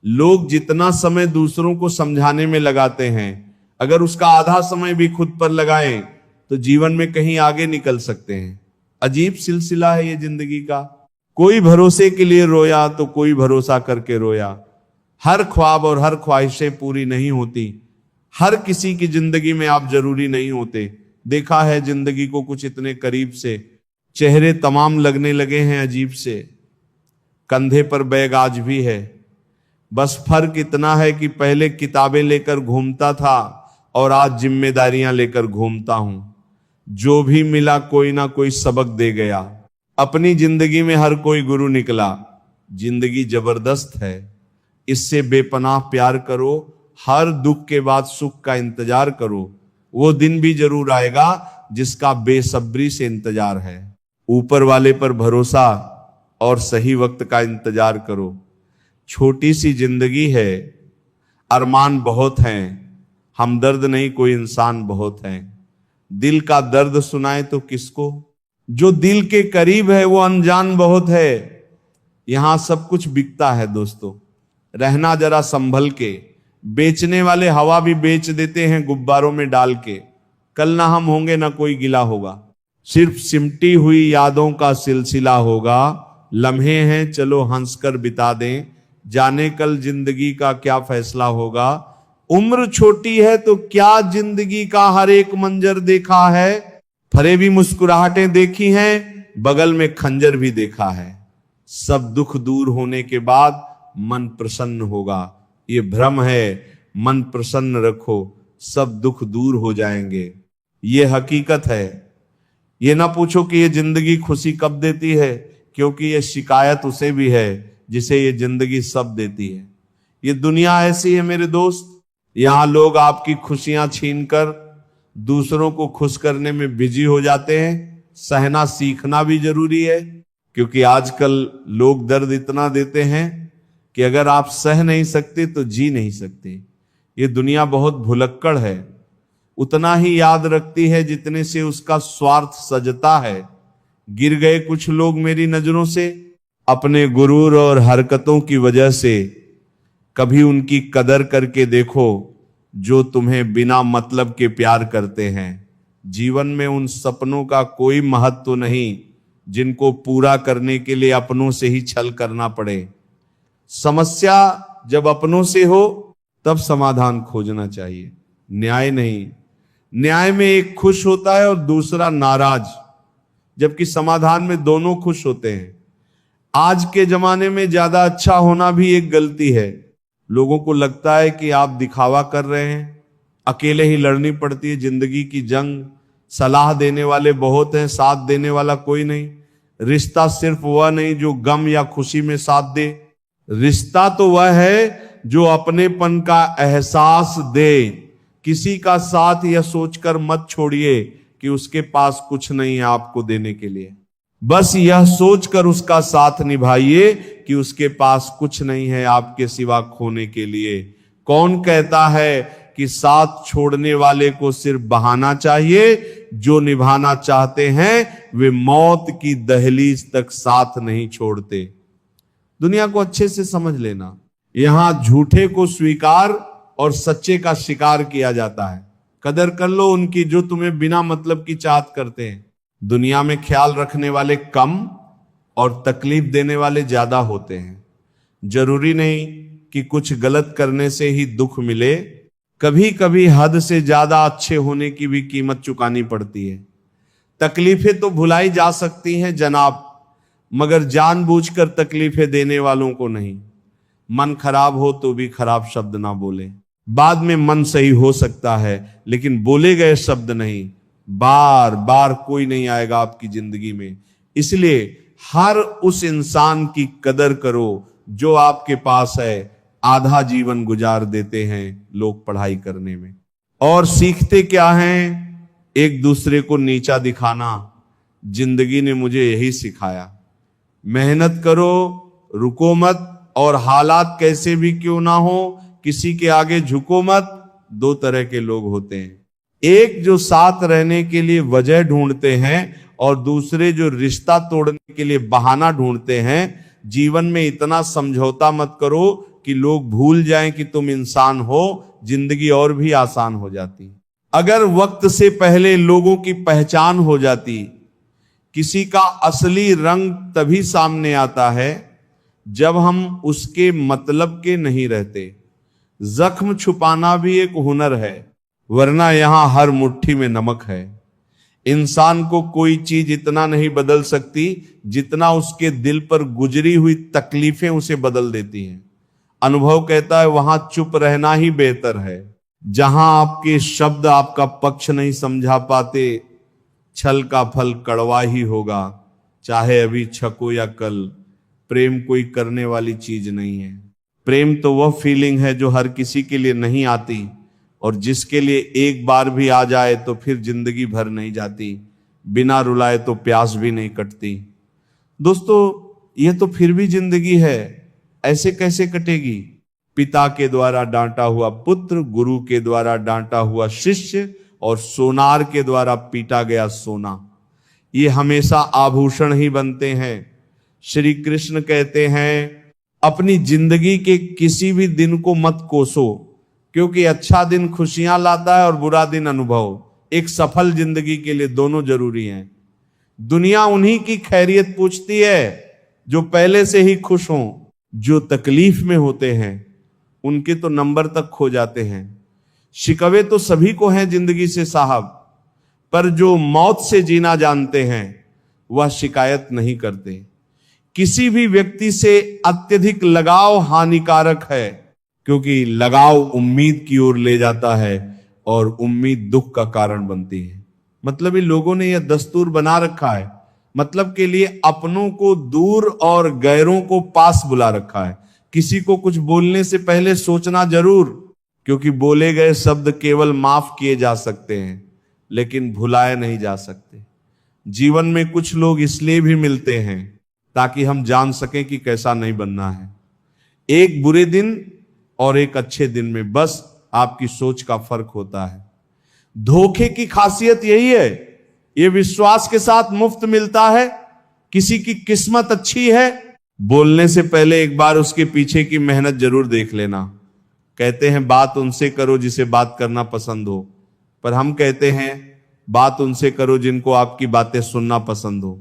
लोग जितना समय दूसरों को समझाने में लगाते हैं, अगर उसका आधा समय भी खुद पर लगाएं तो जीवन में कहीं आगे निकल सकते हैं। अजीब सिलसिला है ये जिंदगी का। कोई भरोसे के लिए रोया तो कोई भरोसा करके रोया। हर ख्वाब और हर ख्वाहिशें पूरी नहीं होती। हर किसी की जिंदगी में आप जरूरी नहीं होते। देखा है जिंदगी को कुछ इतने करीब से, चेहरे तमाम लगने लगे हैं अजीब से। कंधे पर बैग आज भी है, बस फर्क इतना है कि पहले किताबें लेकर घूमता था और आज जिम्मेदारियां लेकर घूमता हूं। जो भी मिला कोई ना कोई सबक दे गया। अपनी जिंदगी में हर कोई गुरु निकला। जिंदगी जबरदस्त है, इससे बेपनाह प्यार करो। हर दुख के बाद सुख का इंतजार करो। वो दिन भी जरूर आएगा जिसका बेसब्री से इंतजार है। ऊपर वाले पर भरोसा और सही वक्त का इंतजार करो। छोटी सी जिंदगी है, अरमान बहुत हैं, हमदर्द नहीं कोई इंसान बहुत हैं। दिल का दर्द सुनाए तो किसको, जो दिल के करीब है वो अनजान बहुत है। यहां सब कुछ बिकता है दोस्तों, रहना जरा संभल के। बेचने वाले हवा भी बेच देते हैं गुब्बारों में डाल के। कल ना हम होंगे ना कोई गिला होगा, सिर्फ सिमटी हुई यादों का सिलसिला होगा। लम्हे हैं चलो हंसकर बिता दें, जाने कल जिंदगी का क्या फैसला होगा। उम्र छोटी है तो क्या जिंदगी का हर एक मंजर देखा है। फरेबी मुस्कुराहटें देखी हैं, बगल में खंजर भी देखा है। सब दुख दूर होने के बाद मन प्रसन्न होगा। ये भ्रम है, मन प्रसन्न रखो, सब दुख दूर हो जाएंगे। ये हकीकत है। ये ना पूछो कि ये जिंदगी खुशी कब देती है, क्योंकि ये शिकायत उसे भी है जिसे ये जिंदगी सब देती है। ये दुनिया ऐसी है मेरे दोस्त, यहां लोग आपकी खुशियां छीनकर दूसरों को खुश करने में बिजी हो जाते हैं। सहना सीखना भी जरूरी है, क्योंकि आजकल लोग दर्द इतना देते हैं कि अगर आप सह नहीं सकते तो जी नहीं सकते। ये दुनिया बहुत भुलक्कड़ है, उतना ही याद रखती है जितने से उसका स्वार्थ सजता है। गिर गए कुछ लोग मेरी नजरों से अपने गुरूर और हरकतों की वजह से। कभी उनकी कदर करके देखो जो तुम्हें बिना मतलब के प्यार करते हैं। जीवन में उन सपनों का कोई महत्व नहीं जिनको पूरा करने के लिए अपनों से ही छल करना पड़े। समस्या जब अपनों से हो तब समाधान खोजना चाहिए, न्याय नहीं। न्याय में एक खुश होता है और दूसरा नाराज, जबकि समाधान में दोनों खुश होते हैं। आज के जमाने में ज्यादा अच्छा होना भी एक गलती है। लोगों को लगता है कि आप दिखावा कर रहे हैं, अकेले ही लड़नी पड़ती है जिंदगी की जंग। सलाह देने वाले बहुत हैं, साथ देने वाला कोई नहीं। रिश्ता सिर्फ वह नहीं जो गम या खुशी में साथ दे, रिश्ता तो वह है जो अपनेपन का एहसास दे। किसी का साथ यह सोचकर मत छोड़िए कि उसके पास कुछ नहीं है आपको देने के लिए। बस यह सोचकर उसका साथ निभाइए कि उसके पास कुछ नहीं है आपके सिवा खोने के लिए। कौन कहता है कि साथ छोड़ने वाले को सिर्फ बहाना चाहिए, जो निभाना चाहते हैं वे मौत की दहलीज तक साथ नहीं छोड़ते। दुनिया को अच्छे से समझ लेना, यहां झूठे को स्वीकार और सच्चे का शिकार किया जाता है। कदर कर लो उनकी जो तुम्हें बिना मतलब की चाहत करते हैं। दुनिया में ख्याल रखने वाले कम और तकलीफ देने वाले ज्यादा होते हैं। जरूरी नहीं कि कुछ गलत करने से ही दुख मिले, कभी कभी हद से ज्यादा अच्छे होने की भी कीमत चुकानी पड़ती है। तकलीफें तो भुलाई जा सकती हैं जनाब, मगर जानबूझकर तकलीफें देने वालों को नहीं। मन खराब हो तो भी खराब शब्द ना बोले। बाद में मन सही हो सकता है, लेकिन बोले गए शब्द नहीं। बार बार कोई नहीं आएगा आपकी जिंदगी में। इसलिए हर उस इंसान की कदर करो जो आपके पास है। आधा जीवन गुजार देते हैं लोग पढ़ाई करने में, और सीखते क्या हैं? एक दूसरे को नीचा दिखाना। जिंदगी ने मुझे यही सिखाया। मेहनत करो, रुको मत, और हालात कैसे भी क्यों ना हो किसी के आगे झुको मत। दो तरह के लोग होते हैं, एक जो साथ रहने के लिए वजह ढूंढते हैं और दूसरे जो रिश्ता तोड़ने के लिए बहाना ढूंढते हैं। जीवन में इतना समझौता मत करो कि लोग भूल जाएं कि तुम इंसान हो, जिंदगी और भी आसान हो जाती। अगर वक्त से पहले लोगों की पहचान हो जाती, किसी का असली रंग तभी सामने आता है जब हम उसके मतलब के नहीं रहते। जख्म छुपाना भी एक हुनर है, वरना यहां हर मुट्ठी में नमक है। इंसान को कोई चीज इतना नहीं बदल सकती जितना उसके दिल पर गुजरी हुई तकलीफें उसे बदल देती हैं। अनुभव कहता है वहां चुप रहना ही बेहतर है। जहां आपके शब्द आपका पक्ष नहीं समझा पाते, छल का फल कड़वा ही होगा, चाहे अभी छको या कल। प्रेम कोई करने वाली चीज नहीं है। प्रेम तो वह फीलिंग है जो हर किसी के लिए नहीं आती, और जिसके लिए एक बार भी आ जाए तो फिर जिंदगी भर नहीं जाती। बिना रुलाए तो प्यास भी नहीं कटती। दोस्तों, यह तो फिर भी जिंदगी है, ऐसे कैसे कटेगी? पिता के द्वारा डांटा हुआ पुत्र, गुरु के द्वारा डांटा हुआ शिष्य, और सोनार के द्वारा पीटा गया सोना, ये हमेशा आभूषण ही बनते हैं। श्री कृष्ण कहते हैं अपनी जिंदगी के किसी भी दिन को मत कोसो, क्योंकि अच्छा दिन खुशियां लाता है और बुरा दिन अनुभव। एक सफल जिंदगी के लिए दोनों जरूरी हैं। दुनिया उन्हीं की खैरियत पूछती है जो पहले से ही खुश हों। जो तकलीफ में होते हैं उनके तो नंबर तक खो जाते हैं। शिकवे तो सभी को हैं जिंदगी से साहब, पर जो मौत से जीना जानते हैं वह शिकायत नहीं करते। किसी भी व्यक्ति से अत्यधिक लगाव हानिकारक है, क्योंकि लगाव उम्मीद की ओर ले जाता है और उम्मीद दुख का कारण बनती है। मतलब ये लोगों ने यह दस्तूर बना रखा है, मतलब के लिए अपनों को दूर और गैरों को पास बुला रखा है। किसी को कुछ बोलने से पहले सोचना जरूर, क्योंकि बोले गए शब्द केवल माफ किए जा सकते हैं, लेकिन भुलाए नहीं जा सकते। जीवन में कुछ लोग इसलिए भी मिलते हैं ताकि हम जान सकें कि कैसा नहीं बनना है। एक बुरे दिन और एक अच्छे दिन में बस आपकी सोच का फर्क होता है। धोखे की खासियत यही है, ये विश्वास के साथ मुफ्त मिलता है। किसी की किस्मत अच्छी है, बोलने से पहले एक बार उसके पीछे की मेहनत जरूर देख लेना। कहते हैं बात उनसे करो जिसे बात करना पसंद हो, पर हम कहते हैं बात उनसे करो जिनको आपकी बातें सुनना पसंद हो।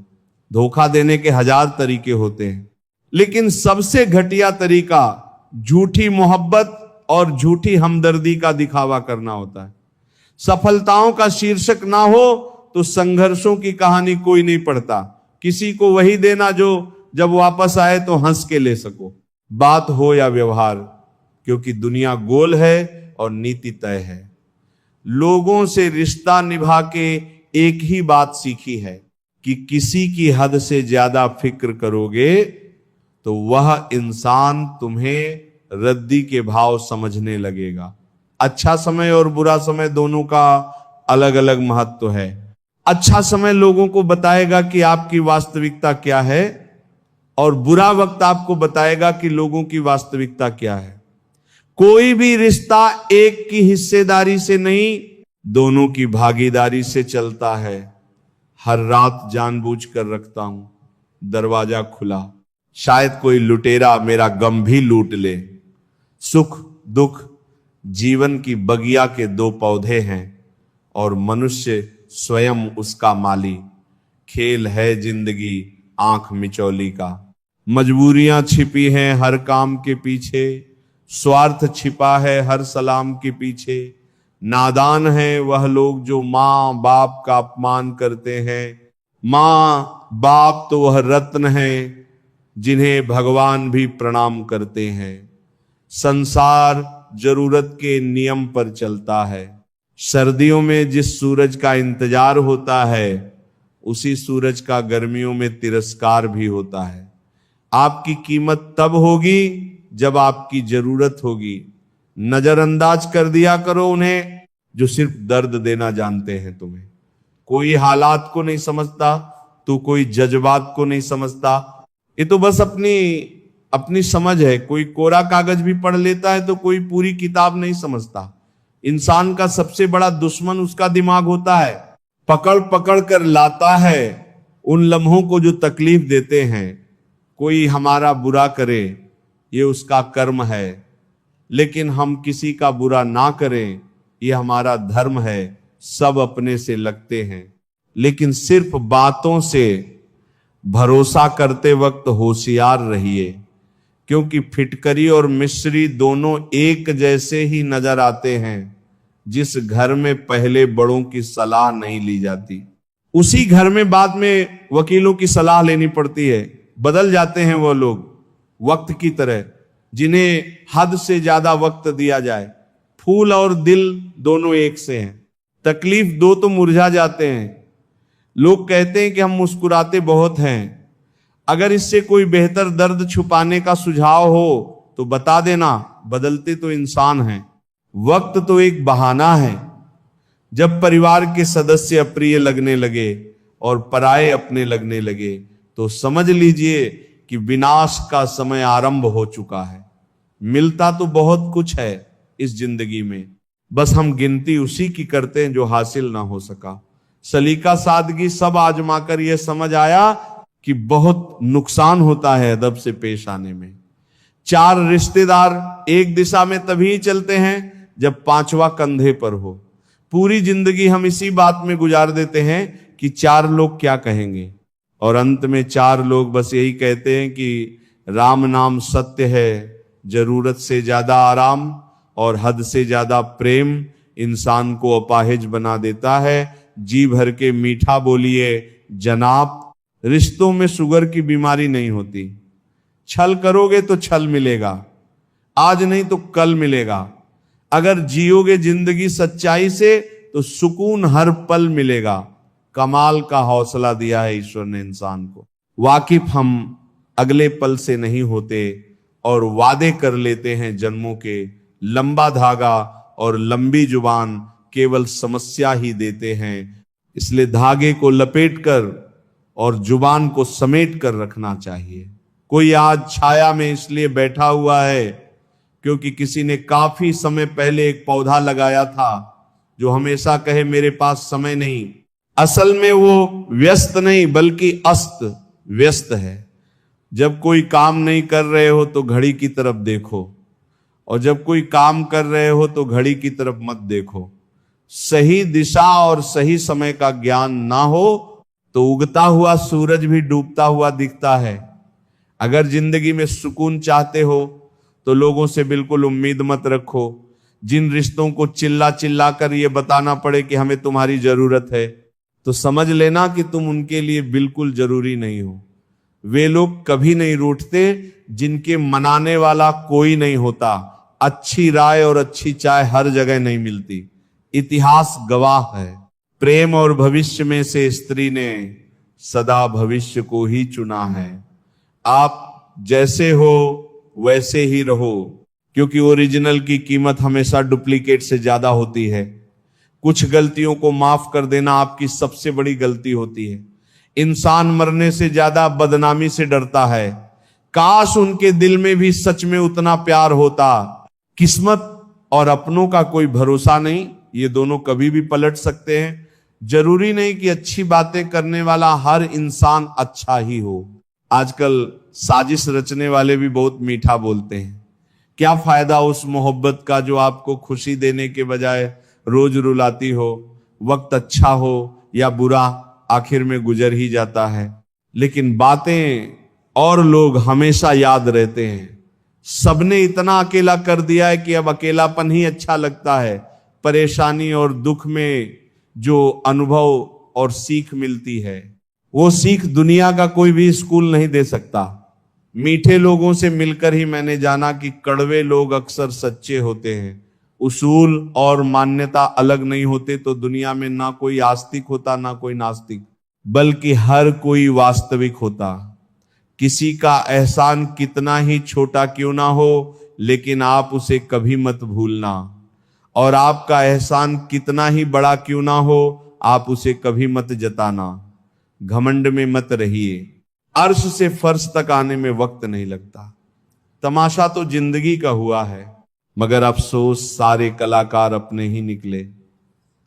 धोखा देने के 1000 तरीके होते हैं, लेकिन सबसे घटिया तरीका झूठी मोहब्बत और झूठी हमदर्दी का दिखावा करना होता है। सफलताओं का शीर्षक ना हो तो संघर्षों की कहानी कोई नहीं पढ़ता। किसी को वही देना जो जब वापस आए तो हंस के ले सको, बात हो या व्यवहार, क्योंकि दुनिया गोल है और नीति तय है। लोगों से रिश्ता निभा के एक ही बात सीखी है कि किसी की हद से ज्यादा फिक्र करोगे तो वह इंसान तुम्हें रद्दी के भाव समझने लगेगा। अच्छा समय और बुरा समय दोनों का अलग अलग महत्व है। अच्छा समय लोगों को बताएगा कि आपकी वास्तविकता क्या है, और बुरा वक्त आपको बताएगा कि लोगों की वास्तविकता क्या है। कोई भी रिश्ता एक की हिस्सेदारी से नहीं, दोनों की भागीदारी से चलता है। हर रात जानबूझकर रखता हूं दरवाजा खुला, शायद कोई लुटेरा मेरा गम भी लूट ले। सुख दुख जीवन की बगिया के 2 पौधे हैं, और मनुष्य स्वयं उसका माली। खेल है जिंदगी आंख मिचौली का। मजबूरियां छिपी हैं हर काम के पीछे, स्वार्थ छिपा है हर सलाम के पीछे। नादान है वह लोग जो माँ बाप का अपमान करते हैं। माँ बाप तो वह रत्न है जिन्हें भगवान भी प्रणाम करते हैं। संसार जरूरत के नियम पर चलता है। सर्दियों में जिस सूरज का इंतजार होता है, उसी सूरज का गर्मियों में तिरस्कार भी होता है। आपकी कीमत तब होगी जब आपकी जरूरत होगी। नजरअंदाज कर दिया करो उन्हें जो सिर्फ दर्द देना जानते हैं तुम्हें। कोई हालात को नहीं समझता तो कोई जज्बात को नहीं समझता। ये तो बस अपनी समझ है। कोई कोरा कागज भी पढ़ लेता है तो कोई पूरी किताब नहीं समझता। इंसान का सबसे बड़ा दुश्मन उसका दिमाग होता है। पकड़ पकड़ कर लाता है उन लम्हों को जो तकलीफ देते हैं। कोई हमारा बुरा करे ये उसका कर्म है, लेकिन हम किसी का बुरा ना करें ये हमारा धर्म है। सब अपने से लगते हैं, लेकिन सिर्फ बातों से भरोसा करते वक्त होशियार रहिए, क्योंकि फिटकरी और मिश्री दोनों एक जैसे ही नजर आते हैं। जिस घर में पहले बड़ों की सलाह नहीं ली जाती, उसी घर में बाद में वकीलों की सलाह लेनी पड़ती है। बदल जाते हैं वो लोग वक्त की तरह, जिन्हें हद से ज्यादा वक्त दिया जाए। फूल और दिल दोनों एक से हैं, तकलीफ दो तो मुरझा जाते हैं। लोग कहते हैं कि हम मुस्कुराते बहुत हैं। अगर इससे कोई बेहतर दर्द छुपाने का सुझाव हो तो बता देना, बदलते तो इंसान हैं। वक्त तो एक बहाना है। जब परिवार के सदस्य अप्रिय लगने लगे और पराये अपने लगने लगे तो समझ लीजिए कि विनाश का समय आरंभ हो चुका है। मिलता तो बहुत कुछ है इस जिंदगी में, बस हम गिनती उसी की करते हैं जो हासिल ना हो सका। सलीका सादगी सब आजमाकर यह समझ आया कि बहुत नुकसान होता है अदब से पेश आने में। 4 रिश्तेदार एक दिशा में तभी चलते हैं जब 5वां कंधे पर हो। पूरी जिंदगी हम इसी बात में गुजार देते हैं कि 4 लोग क्या कहेंगे, और अंत में 4 लोग बस यही कहते हैं कि राम नाम सत्य है, जरूरत से ज्यादा आराम और हद से ज्यादा प्रेम इंसान को अपाहिज बना देता है। जी भर के मीठा बोलिए जनाब। रिश्तों में शुगर की बीमारी नहीं होती। छल करोगे तो छल मिलेगा, आज नहीं तो कल मिलेगा। अगर जियोगे जिंदगी सच्चाई से तो सुकून हर पल मिलेगा। कमाल का हौसला दिया है ईश्वर ने इंसान को। वाकिफ हम अगले पल से नहीं होते और वादे कर लेते हैं जन्मों के। लंबा धागा और लंबी जुबान केवल समस्या ही देते हैं। इसलिए धागे को लपेट कर और जुबान को समेट कर रखना चाहिए। कोई आज छाया में इसलिए बैठा हुआ है क्योंकि किसी ने काफी समय पहले एक पौधा लगाया था जो हमेशा कहे मेरे पास समय नहीं। असल में वो व्यस्त नहीं बल्कि अस्त व्यस्त है। जब कोई काम नहीं कर रहे हो तो घड़ी की तरफ देखो, और जब कोई काम कर रहे हो तो घड़ी की तरफ मत देखो। सही दिशा और सही समय का ज्ञान ना हो तो उगता हुआ सूरज भी डूबता हुआ दिखता है। अगर जिंदगी में सुकून चाहते हो तो लोगों से बिल्कुल उम्मीद मत रखो। जिन रिश्तों को चिल्ला चिल्ला कर ये बताना पड़े कि हमें तुम्हारी जरूरत है, तो समझ लेना कि तुम उनके लिए बिल्कुल जरूरी नहीं हो। वे लोग कभी नहीं रूठते जिनके मनाने वाला कोई नहीं होता। अच्छी राय और अच्छी चाय हर जगह नहीं मिलती, इतिहास गवाह है। प्रेम और भविष्य में से स्त्री ने सदा भविष्य को ही चुना है। आप जैसे हो वैसे ही रहो, क्योंकि ओरिजिनल की कीमत हमेशा डुप्लीकेट से ज्यादा होती है। कुछ गलतियों को माफ कर देना आपकी सबसे बड़ी गलती होती है। इंसान मरने से ज्यादा बदनामी से डरता है। काश उनके दिल में भी सच में उतना प्यार होता। किस्मत और अपनों का कोई भरोसा नहीं, ये दोनों कभी भी पलट सकते हैं। जरूरी नहीं कि अच्छी बातें करने वाला हर इंसान अच्छा ही हो। आजकल साजिश रचने वाले भी बहुत मीठा बोलते हैं। क्या फायदा उस मोहब्बत का जो आपको खुशी देने के बजाय रोज रुलाती हो। वक्त अच्छा हो या बुरा आखिर में गुजर ही जाता है, लेकिन बातें और लोग हमेशा याद रहते हैं। सबने इतना अकेला कर दिया है कि अब अकेलापन ही अच्छा लगता है। परेशानी और दुख में जो अनुभव और सीख मिलती है, वो सीख दुनिया का कोई भी स्कूल नहीं दे सकता। मीठे लोगों से मिलकर ही मैंने जाना कि कड़वे लोग अक्सर सच्चे होते हैं। उसूल और मान्यता अलग नहीं होते तो दुनिया में ना कोई आस्तिक होता ना कोई नास्तिक, बल्कि हर कोई वास्तविक होता। किसी का एहसान कितना ही छोटा क्यों ना हो, लेकिन आप उसे कभी मत भूलना। और आपका एहसान कितना ही बड़ा क्यों ना हो, आप उसे कभी मत जताना। घमंड में मत रहिए। अर्श से फर्श तक आने में वक्त नहीं लगता। तमाशा तो जिंदगी का हुआ है। मगर अफसोस सारे कलाकार अपने ही निकले।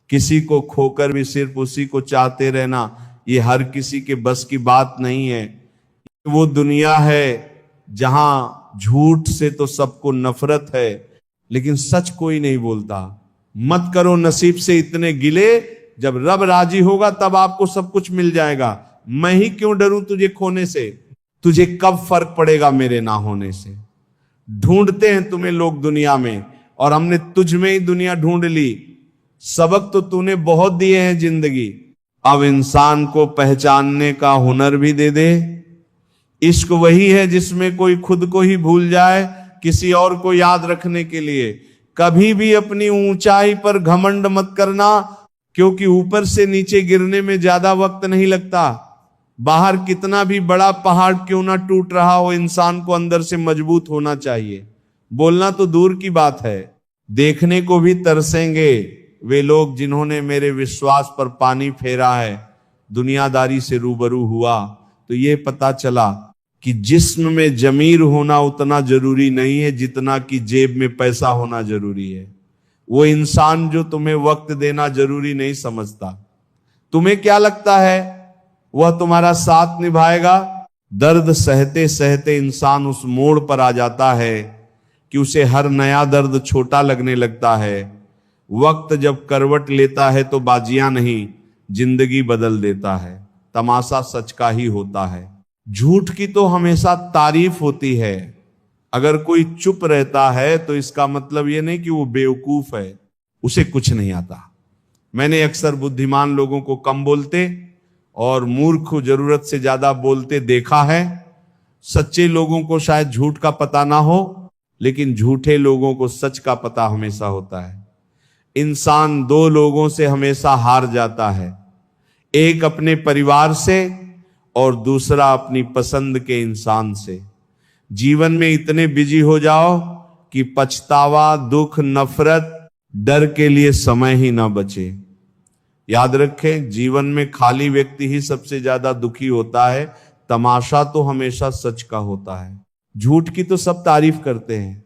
किसी को खोकर भी सिर्फ उसी को चाहते रहना, ये हर किसी के बस की बात नहीं है। वो दुनिया है जहां झूठ से तो सबको नफरत है, लेकिन सच कोई नहीं बोलता। मत करो नसीब से इतने गिले, जब रब राजी होगा तब आपको सब कुछ मिल जाएगा। मैं ही क्यों डरूं तुझे खोने से, तुझे कब फर्क पड़ेगा मेरे ना होने से। ढूंढते हैं तुम्हें लोग दुनिया में, और हमने तुझ में ही दुनिया ढूंढ ली। सबक तो तूने बहुत दिए हैं जिंदगी, अब इंसान को पहचानने का हुनर भी दे दे। इश्क वही है जिसमें कोई खुद को ही भूल जाए किसी और को याद रखने के लिए। कभी भी अपनी ऊंचाई पर घमंड मत करना, क्योंकि ऊपर से नीचे गिरने में ज्यादा वक्त नहीं लगता। बाहर कितना भी बड़ा पहाड़ क्यों ना टूट रहा हो, इंसान को अंदर से मजबूत होना चाहिए। बोलना तो दूर की बात है, देखने को भी तरसेंगे वे लोग जिन्होंने मेरे विश्वास पर पानी फेरा है। दुनियादारी से रूबरू हुआ तो ये पता चला कि जिस्म में जमीर होना उतना जरूरी नहीं है जितना कि जेब में पैसा होना जरूरी है। वो इंसान जो तुम्हें वक्त देना जरूरी नहीं समझता, तुम्हें क्या लगता है वह तुम्हारा साथ निभाएगा? दर्द सहते सहते इंसान उस मोड़ पर आ जाता है कि उसे हर नया दर्द छोटा लगने लगता है। वक्त जब करवट लेता है तो बाजियां नहीं, जिंदगी बदल देता है। तमाशा सच का ही होता है, झूठ की तो हमेशा तारीफ होती है। अगर कोई चुप रहता है तो इसका मतलब यह नहीं कि वो बेवकूफ है, उसे कुछ नहीं आता। मैंने अक्सर बुद्धिमान लोगों को कम बोलते और मूर्ख जरूरत से ज्यादा बोलते देखा है। सच्चे लोगों को शायद झूठ का पता ना हो, लेकिन झूठे लोगों को सच का पता हमेशा होता है। इंसान दो लोगों से हमेशा हार जाता है, एक अपने परिवार से और दूसरा अपनी पसंद के इंसान से। जीवन में इतने बिजी हो जाओ कि पछतावा, दुख, नफरत, डर के लिए समय ही ना बचे। याद रखें, जीवन में खाली व्यक्ति ही सबसे ज्यादा दुखी होता है। तमाशा तो हमेशा सच का होता है। झूठ की तो सब तारीफ करते हैं।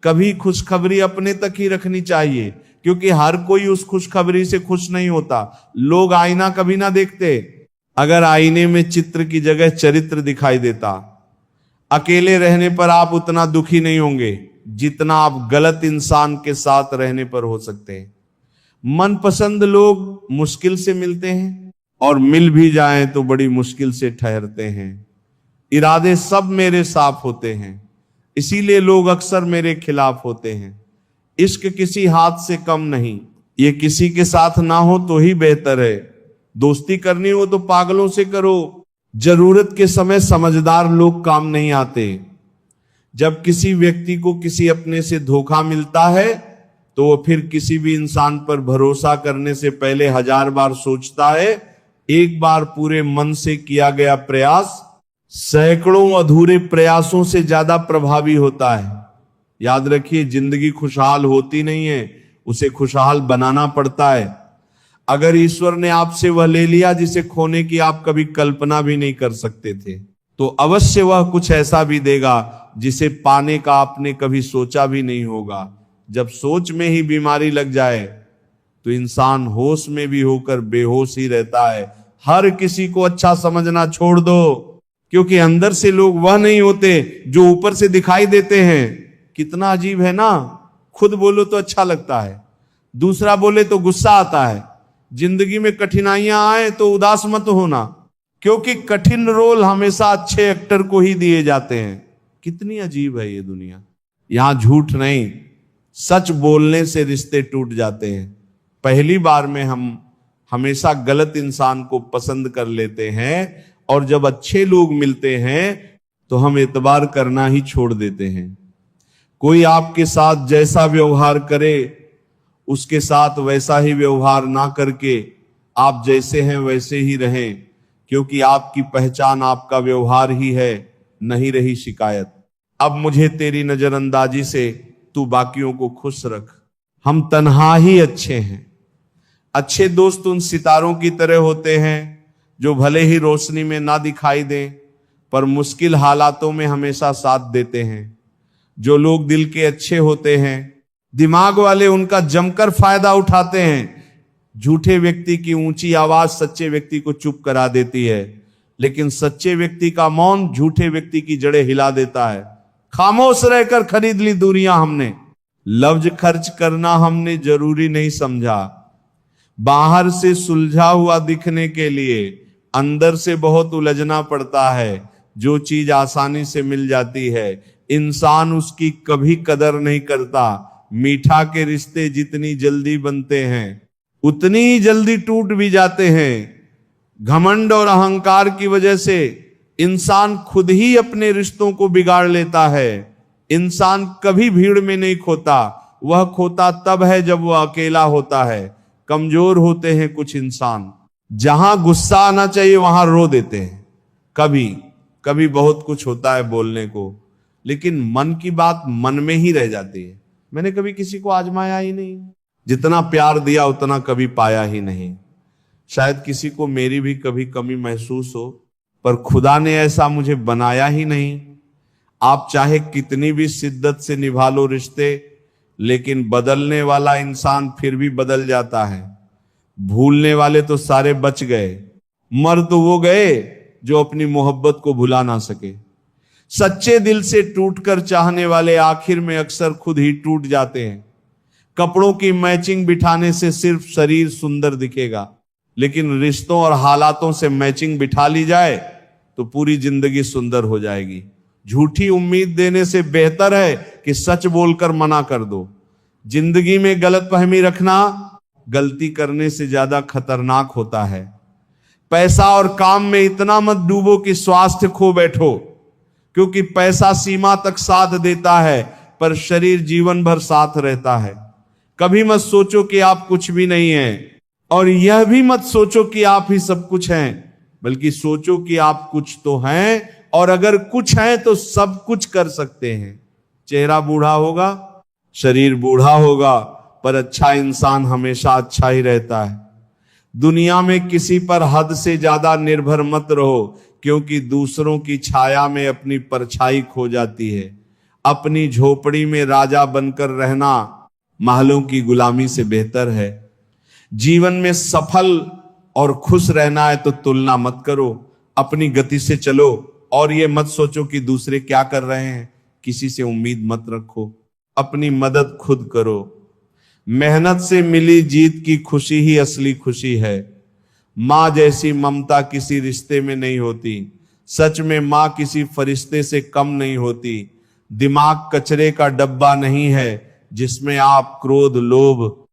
कभी खुशखबरी अपने तक ही रखनी चाहिए, क्योंकि हर कोई उस खुशखबरी से खुश नहीं होता। लोग आईना कभी ना देखते। अगर आईने में चित्र की जगह चरित्र दिखाई देता, अकेले रहने पर आप उतना दुखी नहीं होंगे जितना आप गलत इंसान के साथ रहने पर हो सकते हैं। मनपसंद लोग मुश्किल से मिलते हैं और मिल भी जाएं तो बड़ी मुश्किल से ठहरते हैं। इरादे सब मेरे साफ होते हैं, इसीलिए लोग अक्सर मेरे खिलाफ होते हैं। इश्क किसी हाथ से कम नहीं, ये किसी के साथ ना हो तो ही बेहतर है। दोस्ती करनी हो तो पागलों से करो। जरूरत के समय समझदार लोग काम नहीं आते। जब किसी व्यक्ति को किसी अपने से धोखा मिलता है तो वो फिर किसी भी इंसान पर भरोसा करने से पहले 1000 बार सोचता है। एक बार पूरे मन से किया गया प्रयास सैकड़ों अधूरे प्रयासों से ज्यादा प्रभावी होता है। याद रखिए, जिंदगी खुशहाल होती नहीं है, उसे खुशहाल बनाना पड़ता है। अगर ईश्वर ने आपसे वह ले लिया जिसे खोने की आप कभी कल्पना भी नहीं कर सकते थे, तो अवश्य वह कुछ ऐसा भी देगा जिसे पाने का आपने कभी सोचा भी नहीं होगा। जब सोच में ही बीमारी लग जाए तो इंसान होश में भी होकर बेहोश ही रहता है। हर किसी को अच्छा समझना छोड़ दो, क्योंकि अंदर से लोग वह नहीं होते जो ऊपर से दिखाई देते हैं। कितना अजीब है ना, खुद बोलो तो अच्छा लगता है, दूसरा बोले तो गुस्सा आता है। जिंदगी में कठिनाइयां आए तो उदास मत होना, क्योंकि कठिन रोल हमेशा अच्छे एक्टर को ही दिए जाते हैं। कितनी अजीब है ये दुनिया। यहां झूठ नहीं, सच बोलने से रिश्ते टूट जाते हैं। पहली बार में हम हमेशा गलत इंसान को पसंद कर लेते हैं, और जब अच्छे लोग मिलते हैं तो हम एतबार करना ही छोड़ देते हैं। कोई आपके साथ जैसा व्यवहार करे उसके साथ वैसा ही व्यवहार ना करके आप जैसे हैं वैसे ही रहें, क्योंकि आपकी पहचान आपका व्यवहार ही है, नहीं रही शिकायत। अब मुझे तेरी नजरअंदाजी से तू बाकियों को खुश रख। हम तन्हा ही अच्छे हैं। अच्छे दोस्त उन सितारों की तरह होते हैं जो भले ही रोशनी में ना दिखाई दें, पर मुश्किल हालातों में हमेशा साथ देते हैं। जो लोग दिल के अच्छे होते हैं, दिमाग वाले, उनका जमकर फायदा उठाते हैं। झूठे व्यक्ति की ऊंची आवाज सच्चे व्यक्ति को चुप करा देती है, लेकिन सच्चे व्यक्ति का मौन झूठे व्यक्ति की जड़ें हिला देता है। खामोश रहकर खरीद ली दूरियां हमने, लफ्ज खर्च करना हमने जरूरी नहीं समझा। बाहर से सुलझा हुआ दिखने के लिए अंदर से बहुत उलझना पड़ता है। जो चीज आसानी से मिल जाती है, इंसान उसकी कभी कदर नहीं करता। मीठा के रिश्ते जितनी जल्दी बनते हैं, उतनी ही जल्दी टूट भी जाते हैं। घमंड और अहंकार की वजह से इंसान खुद ही अपने रिश्तों को बिगाड़ लेता है। इंसान कभी भीड़ में नहीं खोता, वह खोता तब है जब वह अकेला होता है। कमजोर होते हैं कुछ इंसान, जहां गुस्सा आना चाहिए वहां रो देते हैं। कभी कभी बहुत कुछ होता है बोलने को, लेकिन मन की बात मन में ही रह जाती है। मैंने कभी किसी को आजमाया ही नहीं, जितना प्यार दिया उतना कभी पाया ही नहीं। शायद किसी को मेरी भी कभी कमी महसूस हो, पर खुदा ने ऐसा मुझे बनाया ही नहीं। आप चाहे कितनी भी शिद्दत से निभा लो रिश्ते, लेकिन बदलने वाला इंसान फिर भी बदल जाता है। भूलने वाले तो सारे बच गए, मर तो वो गए जो अपनी मोहब्बत को भुला ना सके। सच्चे दिल से टूटकर चाहने वाले आखिर में अक्सर खुद ही टूट जाते हैं। कपड़ों की मैचिंग बिठाने से सिर्फ शरीर सुंदर दिखेगा, लेकिन रिश्तों और हालातों से मैचिंग बिठा ली जाए तो पूरी जिंदगी सुंदर हो जाएगी। झूठी उम्मीद देने से बेहतर है कि सच बोलकर मना कर दो। जिंदगी में गलतफहमी रखना गलती करने से ज्यादा खतरनाक होता है। पैसा और काम में इतना मत डूबो कि स्वास्थ्य खो बैठो, क्योंकि पैसा सीमा तक साथ देता है, पर शरीर जीवन भर साथ रहता है। कभी मत सोचो कि आप कुछ भी नहीं हैं, और यह भी मत सोचो कि आप ही सब कुछ हैं, बल्कि सोचो कि आप कुछ तो हैं, और अगर कुछ है तो सब कुछ कर सकते हैं। चेहरा बूढ़ा होगा, शरीर बूढ़ा होगा, पर अच्छा इंसान हमेशा अच्छा ही रहता है। दुनिया में किसी पर हद से ज्यादा निर्भर मत रहो, क्योंकि दूसरों की छाया में अपनी परछाई खो जाती है। अपनी झोपड़ी में राजा बनकर रहना महलों की गुलामी से बेहतर है। जीवन में सफल और खुश रहना है तो तुलना मत करो, अपनी गति से चलो, और ये मत सोचो कि दूसरे क्या कर रहे हैं। किसी से उम्मीद मत रखो, अपनी मदद खुद करो। मेहनत से मिली जीत की खुशी ही असली खुशी है। माँ जैसी ममता किसी रिश्ते में नहीं होती। सच में माँ किसी फरिश्ते से कम नहीं होती। दिमाग कचरे का डब्बा नहीं है जिसमें आप क्रोध, लोभ